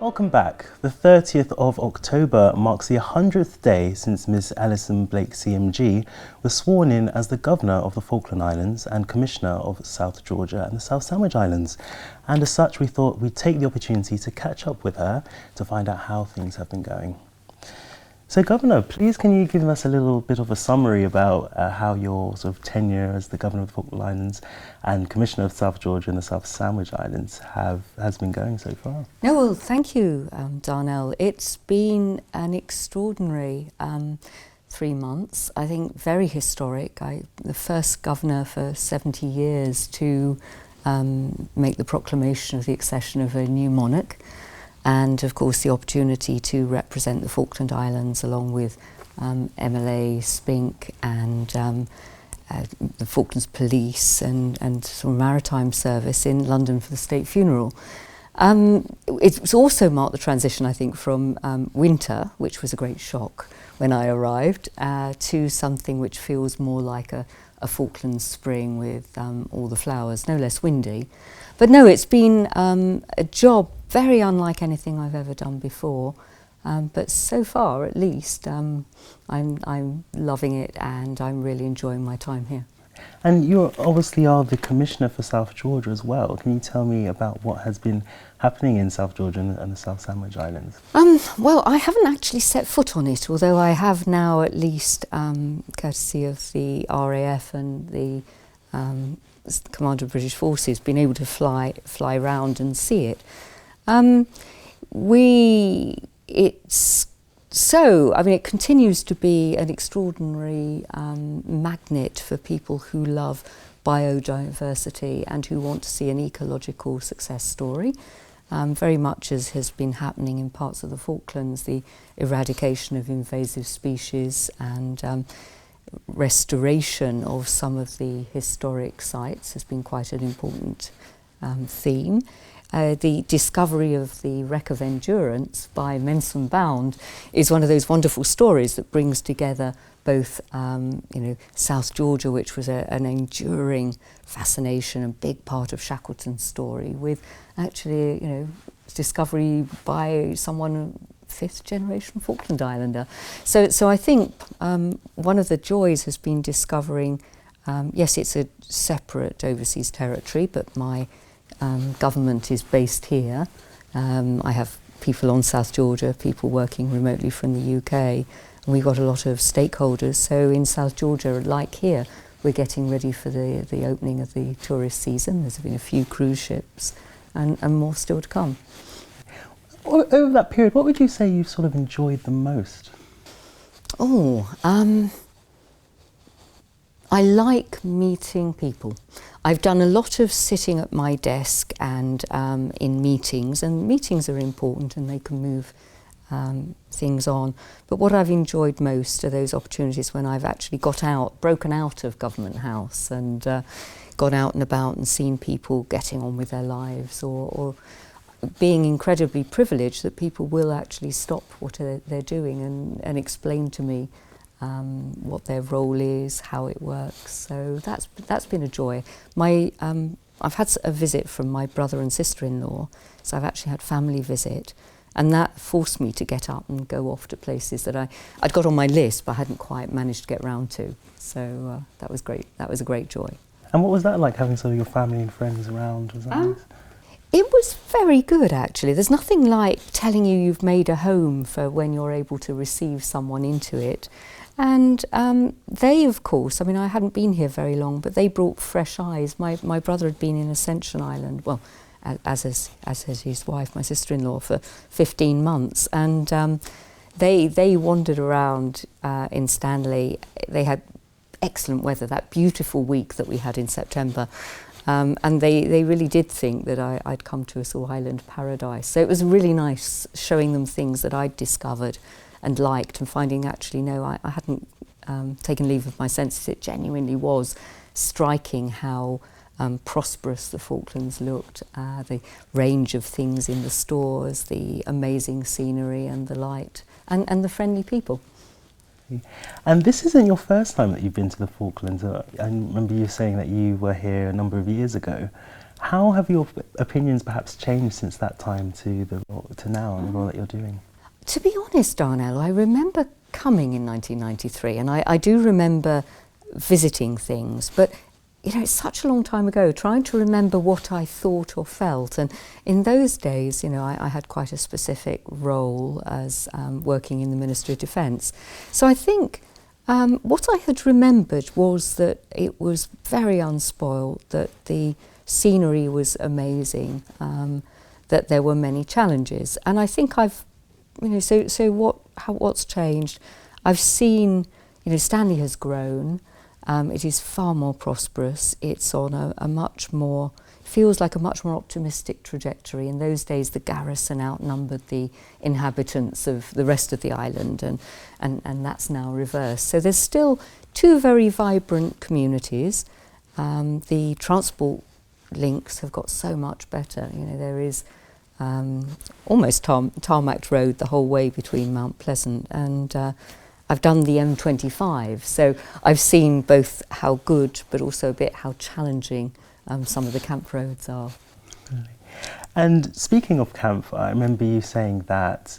Welcome back. The 30th of October marks the 100th day since Miss Alison Blake CMG was sworn in as the Governor of the Falkland Islands and Commissioner of South Georgia and the South Sandwich Islands. And as such, we thought we'd take the opportunity to catch up with her to find out how things have been going. So, Governor, please can you give us a little bit of a summary about how your sort of tenure as the Governor of the Falkland Islands and Commissioner of South Georgia and the South Sandwich Islands has been going so far? No, well, thank you, Darnell. It's been an extraordinary 3 months. I think very historic. The first governor for 70 years to make the proclamation of the accession of a new monarch. And of course the opportunity to represent the Falkland Islands along with MLA, Spink and the Falklands Police and sort of Maritime Service in London for the state funeral. It's also marked the transition, I think, from winter, which was a great shock when I arrived, to something which feels more like a Falklands spring with all the flowers, no less windy. But no, it's been a job very unlike anything I've ever done before, but so far at least I'm loving it and I'm really enjoying my time here. And you obviously are the Commissioner for South Georgia as well. Can you tell me about what has been happening in South Georgia and the South Sandwich Islands? Well, I haven't actually set foot on it, although I have now at least, courtesy of the RAF and the Commander of British Forces, been able to fly around and see it. It continues to be an extraordinary magnet for people who love biodiversity and who want to see an ecological success story. Very much as has been happening in parts of the Falklands, the eradication of invasive species and restoration of some of the historic sites has been quite an important theme. The discovery of the wreck of Endurance by Menson Bound is one of those wonderful stories that brings together both South Georgia, which was an enduring fascination, a big part of Shackleton's story, with actually discovery by someone fifth generation Falkland Islander. So I think one of the joys has been discovering, yes, it's a separate overseas territory, but my government is based here. I have people on South Georgia, people working remotely from the UK, and we've got a lot of stakeholders. So in South Georgia, like here, we're getting ready for the opening of the tourist season. There's been a few cruise ships and more still to come. Over that period, what would you say you sort of enjoyed the most? I like meeting people. I've done a lot of sitting at my desk and in meetings, and meetings are important and they can move things on. But what I've enjoyed most are those opportunities when I've actually broken out of Government House and gone out and about and seen people getting on with their lives, or being incredibly privileged that people will actually stop what they're doing and explain to me what their role is, how it works. So that's been a joy. I've had a visit from my brother and sister-in-law, so I've actually had family visit, and that forced me to get up and go off to places that I'd got on my list but hadn't quite managed to get round to. So that was great. That was a great joy. And what was that like, having sort of your family and friends around? Was that nice? It was very good, actually. There's nothing like telling you've made a home for when you're able to receive someone into it. And they, of course, I mean, I hadn't been here very long, but they brought fresh eyes. My brother had been in Ascension Island, well, as has his wife, my sister-in-law, for 15 months. And they wandered around in Stanley. They had excellent weather, that beautiful week that we had in September. And they really did think that I'd come to a sort of island paradise. So it was really nice showing them things that I'd discovered and liked, and finding actually, no, I hadn't taken leave of my senses. It genuinely was striking how prosperous the Falklands looked, the range of things in the stores, the amazing scenery and the light, and the friendly people. And this isn't your first time that you've been to the Falklands. I remember you saying that you were here a number of years ago. How have your opinions perhaps changed since that time to now and the role that you're doing? To be honest, Darnell, I remember coming in 1993, and I do remember visiting things, but you know, it's such a long time ago, trying to remember what I thought or felt. And in those days, you know, I had quite a specific role as working in the Ministry of Defence. So I think what I had remembered was that it was very unspoiled, that the scenery was amazing, that there were many challenges. And I think I've, you know, so what's changed? I've seen, you know, Stanley has grown. It is far more prosperous. It's on a much more, feels like a much more optimistic trajectory. In those days, the garrison outnumbered the inhabitants of the rest of the island, and that's now reversed. So there's still two very vibrant communities. The transport links have got so much better. You know, there is almost tarmacked road the whole way between Mount Pleasant and I've done the M25, so I've seen both how good but also a bit how challenging some of the camp roads are. And speaking of camp, I remember you saying that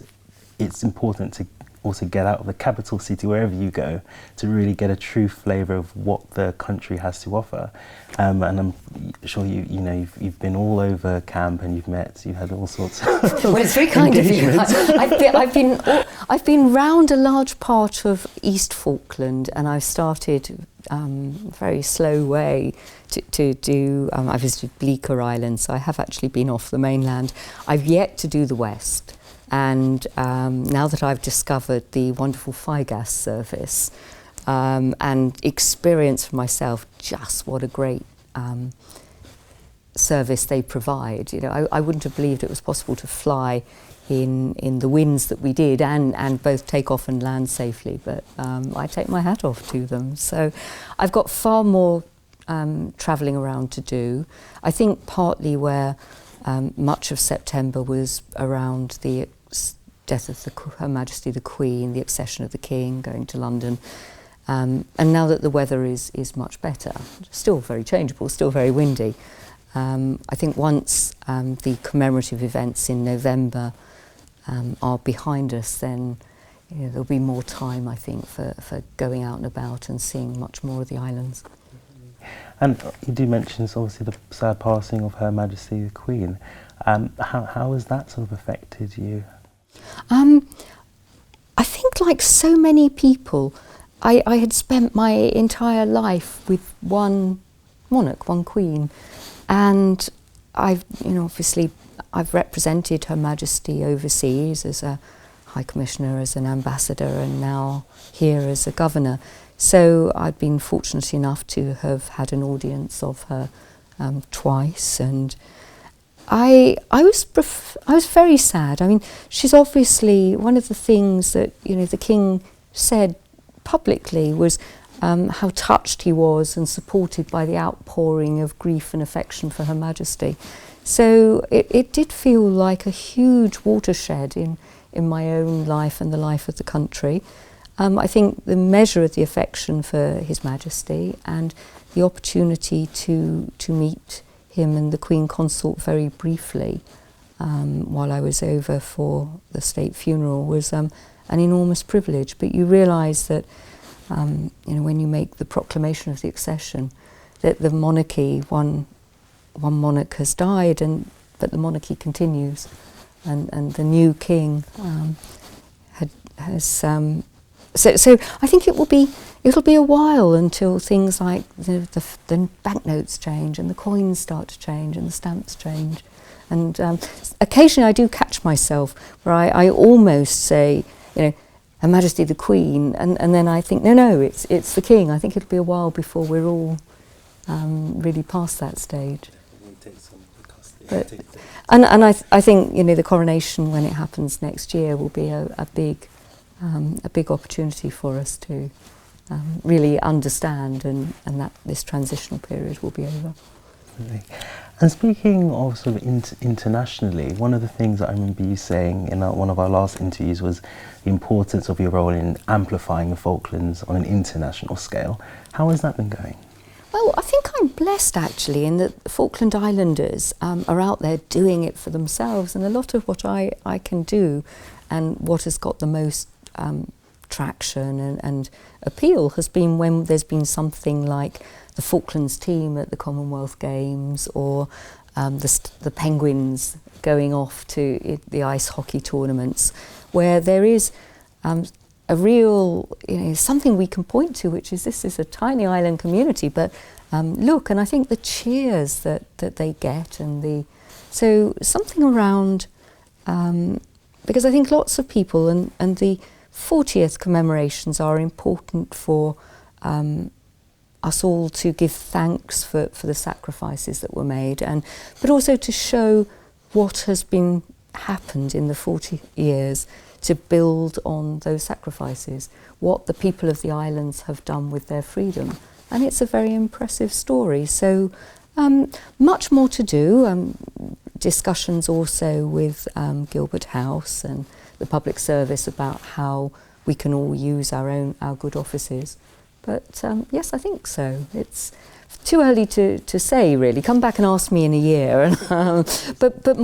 it's important to also get out of the capital city, wherever you go, to really get a true flavour of what the country has to offer. And I'm sure you've been all over camp and you've had all sorts of well, it's very kind of you. I've been round a large part of East Falkland, and I've started very slow way to do. I visited Bleaker Island, so I have actually been off the mainland. I've yet to do the West. And now that I've discovered the wonderful Figas service and experienced for myself just what a great service they provide, you know, I wouldn't have believed it was possible to fly in the winds that we did and both take off and land safely. But I take my hat off to them. So I've got far more travelling around to do. I think partly where much of September was around the death of Her Majesty the Queen, the accession of the King, going to London, and now that the weather is much better, still very changeable, still very windy. I think once the commemorative events in November are behind us, then you know, there'll be more time, I think, for going out and about and seeing much more of the islands. And you do mention, obviously, the sad passing of Her Majesty the Queen. How has that sort of affected you? I think, like so many people, I had spent my entire life with one monarch, one queen, and I've, you know, obviously I've represented Her Majesty overseas as a High Commissioner, as an ambassador, and now here as a governor. So I've been fortunate enough to have had an audience of her twice, and I was very sad. I mean, she's obviously, one of the things that, you know, the King said publicly was how touched he was and supported by the outpouring of grief and affection for Her Majesty. So it did feel like a huge watershed in my own life and the life of the country. I think the measure of the affection for His Majesty and the opportunity to meet him and the Queen Consort very briefly while I was over for the state funeral was an enormous privilege. But you realise that you know, when you make the proclamation of the accession, that the monarchy, one monarch has died, but the monarchy continues, and the new king has. So I think it'll be a while until things like the banknotes change and the coins start to change and the stamps change, and occasionally I do catch myself where I almost say, you know, Her Majesty the Queen, and then I think no, it's the King. I think it'll be a while before we're all really past that stage. But, and I think, you know, the coronation, when it happens next year, will be a big opportunity for us to really understand, and that this transitional period will be over. And speaking of sort of internationally, one of the things that I remember you saying in one of our last interviews was the importance of your role in amplifying the Falklands on an international scale. How has that been going? Well, I think I'm blessed actually in that the Falkland Islanders are out there doing it for themselves, and a lot of what I can do and what has got the most traction and appeal has been when there's been something like the Falklands team at the Commonwealth Games, or the Penguins going off to the ice hockey tournaments, where there is a real, something we can point to, which is this is a tiny island community, but look, and I think the cheers that they get, and so something around, because I think lots of people, and the 40th commemorations are important for us all to give thanks for the sacrifices that were made, but also to show what has been happened in the 40 years to build on those sacrifices, what the people of the islands have done with their freedom. And it's a very impressive story. So much more to do. Discussions also with Gilbert House and the public service about how we can all use our good offices. But yes, I think so. It's too early to say, really. Come back and ask me in a year. But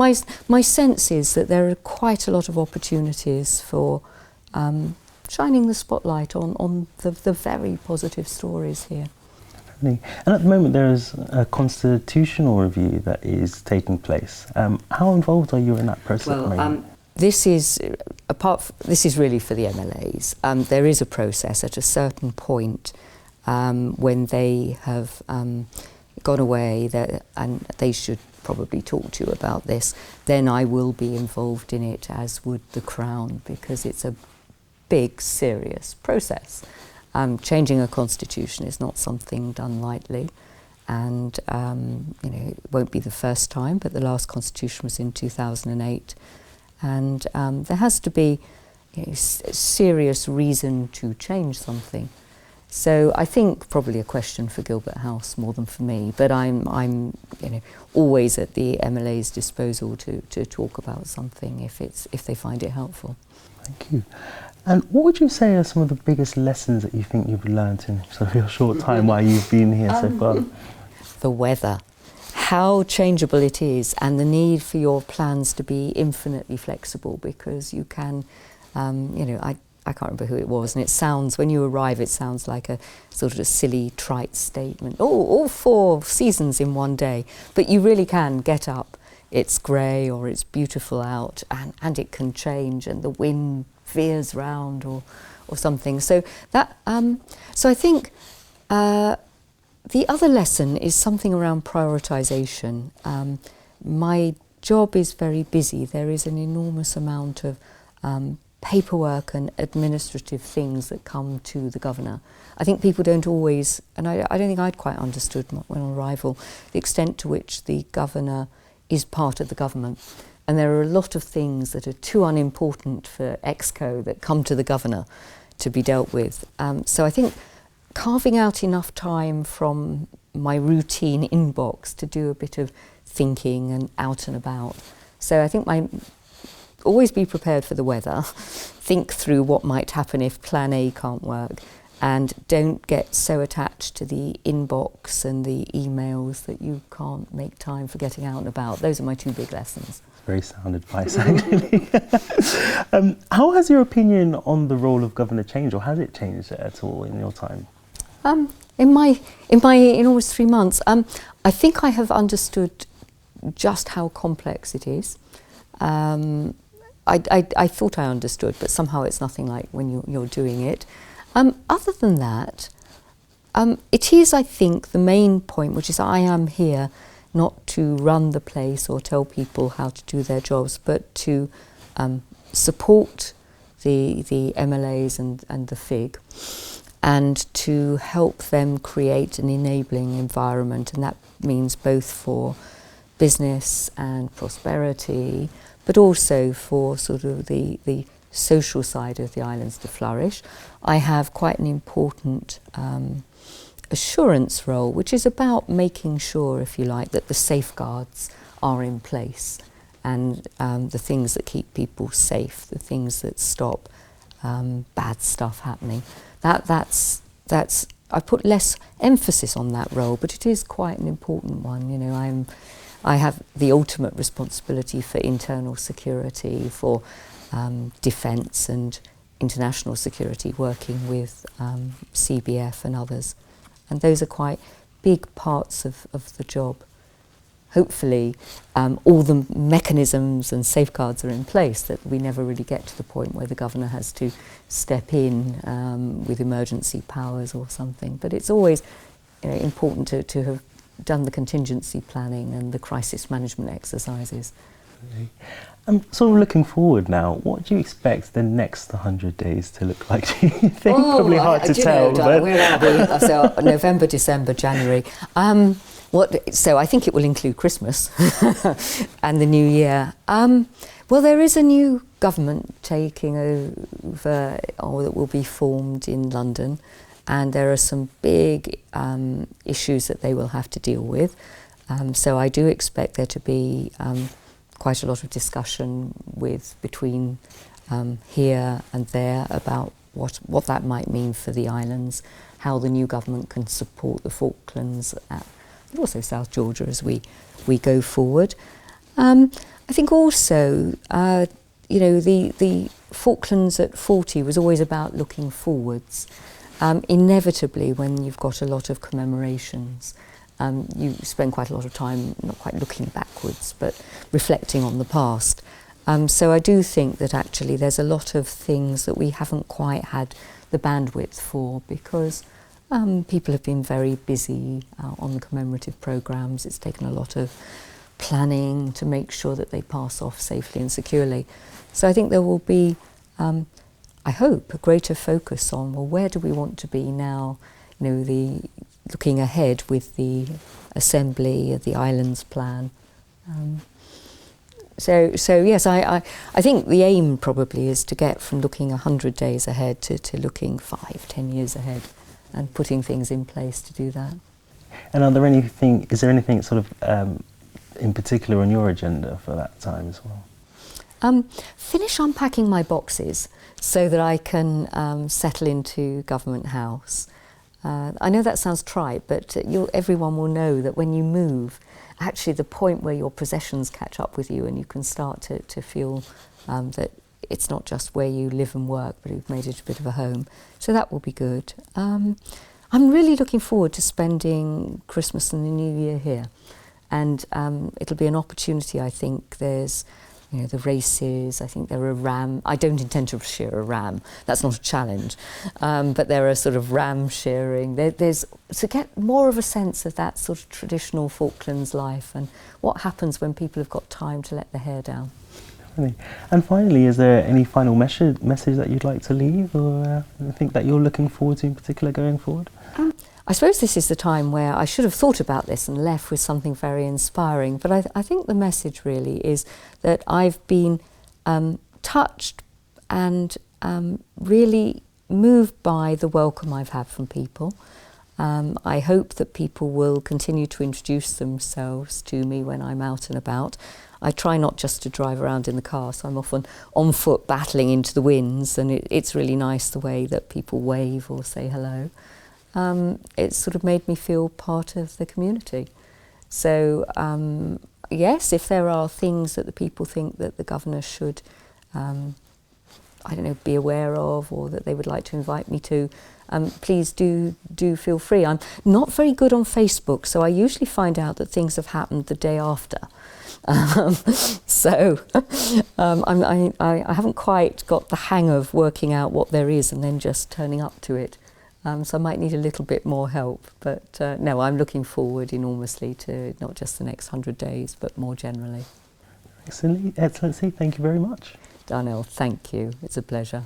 my sense is that there are quite a lot of opportunities for shining the spotlight on the very positive stories here. And at the moment there is a constitutional review that is taking place. How involved are you in that process? Well, this is really for the MLAs. There is a process at a certain point when they have gone away, and they should probably talk to you about this. Then I will be involved in it, as would the Crown, because it's a big, serious process. Changing a constitution is not something done lightly, and it won't be the first time, but the last constitution was in 2008, and there has to be serious reason to change something. So I think probably a question for Gilbert House more than for me, but I'm always at the MLA's disposal to talk about something if they find it helpful. Thank you. And what would you say are some of the biggest lessons that you think you've learned in sort of your short time while you've been here so far? The weather, how changeable it is, and the need for your plans to be infinitely flexible, because you can, I can't remember who it was, and it sounds, when you arrive, it sounds like a sort of a silly, trite statement. Oh, all 4 seasons in one day. But you really can get up. It's grey or it's beautiful out, and it can change, and the wind veers round or something. So that, so I think the other lesson is something around prioritisation. My job is very busy. There is an enormous amount of paperwork and administrative things that come to the Governor. I think people don't always, and I don't think I'd quite understood when on arrival, the extent to which the Governor is part of the government. And there are a lot of things that are too unimportant for ExCo that come to the Governor to be dealt with. So I think carving out enough time from my routine inbox to do a bit of thinking and out and about. So I think always be prepared for the weather, think through what might happen if plan A can't work, and don't get so attached to the inbox and the emails that you can't make time for getting out and about. Those are my 2 big lessons. Very sound advice, actually. How has your opinion on the role of Governor changed, or has it changed at all in your time? In almost 3 months, I think I have understood just how complex it is. I thought I understood, but somehow it's nothing like when you're doing it. Other than that, it is, I think, the main point, which is I am here not to run the place or tell people how to do their jobs, but to support the MLAs and the FIG, and to help them create an enabling environment, and that means both for business and prosperity, but also for sort of the social side of the islands to flourish. I have quite an important assurance role, which is about making sure, if you like, that the safeguards are in place, and the things that keep people safe, the things that stop bad stuff happening. That's I put less emphasis on that role, but it is quite an important one. You know, I have the ultimate responsibility for internal security, for defence and international security, working with CBF and others. And those are quite big parts of the job. Hopefully, all the mechanisms and safeguards are in place that we never really get to the point where the governor has to step in with emergency powers or something. But it's always, you know, important to have done the contingency planning and the crisis management exercises. I'm sort of looking forward now. What do you expect the next 100 days to look like? Do you think? Probably hard to tell. But where are we? So November, December, January. So I think it will include Christmas and the New Year. Well, there is a new government taking over, or that will be formed in London, and there are some big issues that they will have to deal with. So I do expect there to be quite a lot of discussion between here and there about what that might mean for the islands, how the new government can support the Falklands, and also South Georgia as we go forward. I think also, you know, the Falklands at 40 was always about looking forwards. Inevitably, when you've got a lot of commemorations, you spend quite a lot of time not quite looking backwards, but reflecting on the past. So I do think that actually there's a lot of things that we haven't quite had the bandwidth for, because people have been very busy on the commemorative programmes. It's taken a lot of planning to make sure that they pass off safely and securely. So I think there will be, I hope, a greater focus on, well, where do we want to be now? You know, looking ahead with the assembly of the islands plan. So yes, I think the aim probably is to get from looking 100 days ahead to looking 5-10 years ahead, and putting things in place to do that. And is there anything sort of in particular on your agenda for that time as well? Finish unpacking my boxes so that I can settle into Government House. I know that sounds trite, but everyone will know that when you move, actually the point where your possessions catch up with you and you can start to feel that it's not just where you live and work, but you've made it a bit of a home. So that will be good. I'm really looking forward to spending Christmas and the New Year here. And it'll be an opportunity, I think. There's, you know, the races. I think there are ram. I don't intend to shear a ram. That's not a challenge. But there are sort of ram shearing. There's to get more of a sense of that sort of traditional Falklands life and what happens when people have got time to let their hair down. And finally, is there any final message that you'd like to leave, or anything that you're looking forward to in particular going forward? I suppose this is the time where I should have thought about this and left with something very inspiring, but I think the message really is that I've been touched and really moved by the welcome I've had from people. I hope that people will continue to introduce themselves to me when I'm out and about. I try not just to drive around in the car, so I'm often on foot battling into the winds, and it's really nice the way that people wave or say hello. It's sort of made me feel part of the community. So yes, if there are things that the people think that the governor should, be aware of, or that they would like to invite me to, please do feel free. I'm not very good on Facebook, so I usually find out that things have happened the day after. So I haven't quite got the hang of working out what there is and then just turning up to it. So I might need a little bit more help. But no, I'm looking forward enormously to not just the next 100 days, but more generally. Excellency, thank you very much. Darnell, thank you. It's a pleasure.